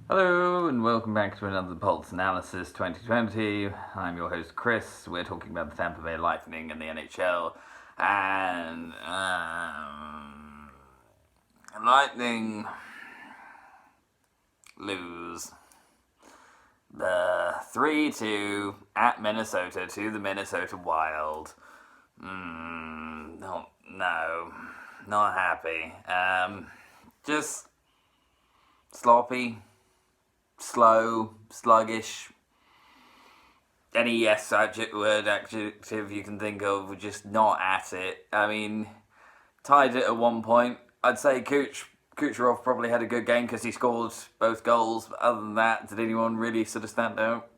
Hello and welcome back to another Pulse Analysis 2020. I'm your host Chris. We're talking about the Tampa Bay Lightning and the NHL. And Lightning lose the 3-2 at Minnesota to the Minnesota Wild. Not happy. Just sloppy. Slow, sluggish, any adjective you can think of, we're just not at it. I mean, tied it at one point. I'd say Kucherov probably had a good game because he scored both goals, but other than that, did anyone really sort of stand out?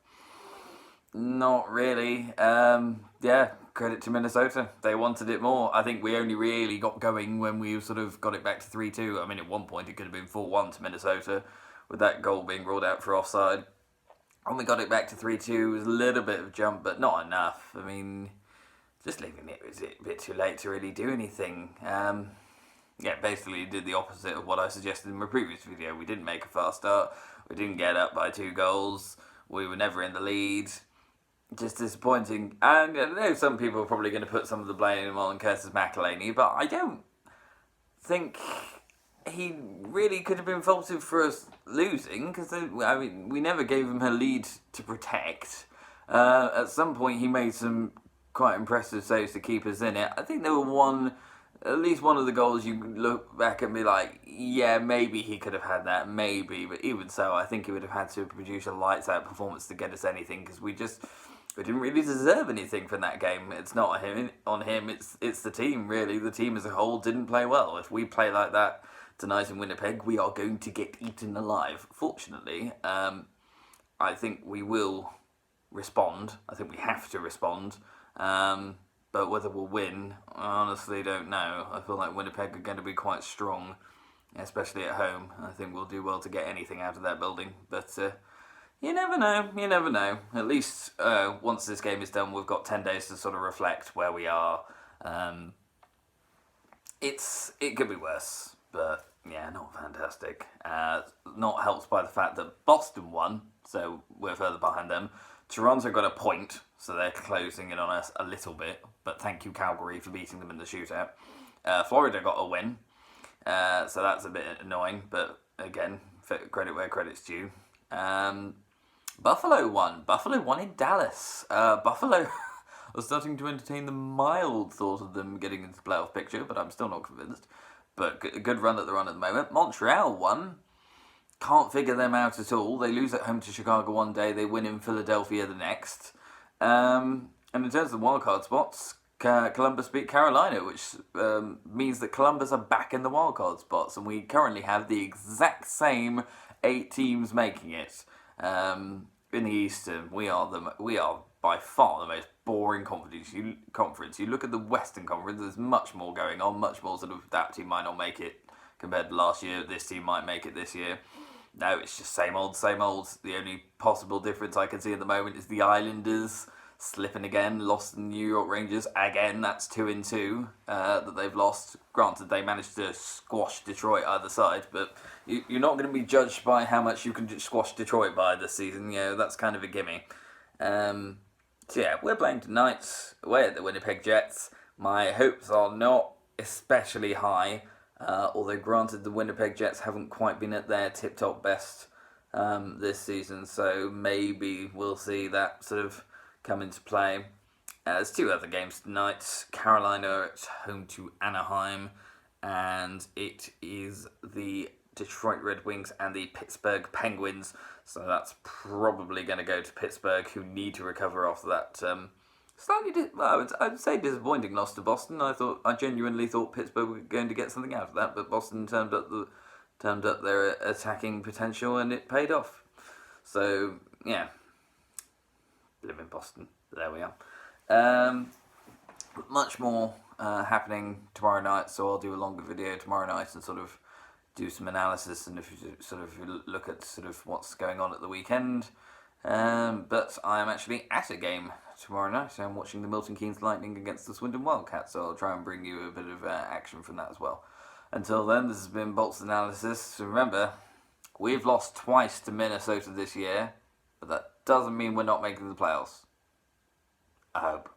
Not really. Credit to Minnesota. They wanted it more. I think we only really got going when we sort of got it back to 3-2. I mean, at one point it could have been 4-1 to Minnesota, with that goal being ruled out for offside. When we got it back to 3-2, it was a little bit of a jump, but not enough. I mean, just leaving it was a bit too late to really do anything. Basically did the opposite of what I suggested in my previous video. We didn't make a fast start. We didn't get up by 2 goals. We were never in the lead. Just disappointing. And I know some people are probably going to put some of the blame on Curtis McElhinney, but I don't think he really could have been faulted for us losing, because we never gave him a lead to protect. At some point he made some quite impressive saves to keep us in it. I think there were at least one of the goals you look back and be like, yeah, maybe he could have had that, maybe, but even so, I think he would have had to produce a lights out performance to get us anything, because we didn't really deserve anything from that game. It's not on him, it's the team, really. The team as a whole didn't play well. If we play like that tonight in Winnipeg, we are going to get eaten alive. Fortunately, I think we will respond. I think we have to respond. But whether we'll win, I honestly don't know. I feel like Winnipeg are going to be quite strong, especially at home. I think we'll do well to get anything out of that building. But you never know. At least once this game is done, we've got 10 days to sort of reflect where we are. It could be worse, but yeah, not fantastic. Not helped by the fact that Boston won, so we're further behind them. Toronto got a point, so they're closing in on us a little bit, but thank you, Calgary, for beating them in the shootout. Florida got a win, so that's a bit annoying, but again, credit where credit's due. Buffalo won. Buffalo won in Dallas. Buffalo was starting to entertain the mild thought of them getting into the playoff picture, but I'm still not convinced. But a good run that they're on at the moment. Montreal won. Can't figure them out at all. They lose at home to Chicago one day. They win in Philadelphia the next. And in terms of the wildcard spots, Columbus beat Carolina, which means that Columbus are back in the wildcard spots. And we currently have the exact same 8 teams making it. In the Eastern, we are by far the most boring conference. You look at the Western Conference, there's much more going on, much more sort of that team might not make it compared to last year, this team might make it this year. No, it's just same old. The only possible difference I can see at the moment is the Islanders slipping again, lost the New York Rangers again. That's 2-2 that they've lost. Granted, they managed to squash Detroit either side, but you're not going to be judged by how much you can squash Detroit by this season. You know, that's kind of a gimme. So yeah, we're playing tonight away at the Winnipeg Jets. My hopes are not especially high, although granted the Winnipeg Jets haven't quite been at their tip-top best this season, so maybe we'll see that sort of come into play. There's 2 other games tonight. Carolina at home to Anaheim, and it is the Detroit Red Wings and the Pittsburgh Penguins. So that's probably going to go to Pittsburgh, who need to recover after that I'd say disappointing loss to Boston. I genuinely thought Pittsburgh were going to get something out of that, but Boston turned up their attacking potential, and it paid off. So yeah, live in Boston. There we are. Much more happening tomorrow night, so I'll do a longer video tomorrow night and sort of do some analysis, and if you sort of look at sort of what's going on at the weekend. But I am actually at a game tomorrow night, so I'm watching the Milton Keynes Lightning against the Swindon Wildcats, so I'll try and bring you a bit of action from that as well. Until then, this has been Bolts Analysis. Remember, We've lost twice to Minnesota this year, but that doesn't mean we're not making the playoffs. I hope.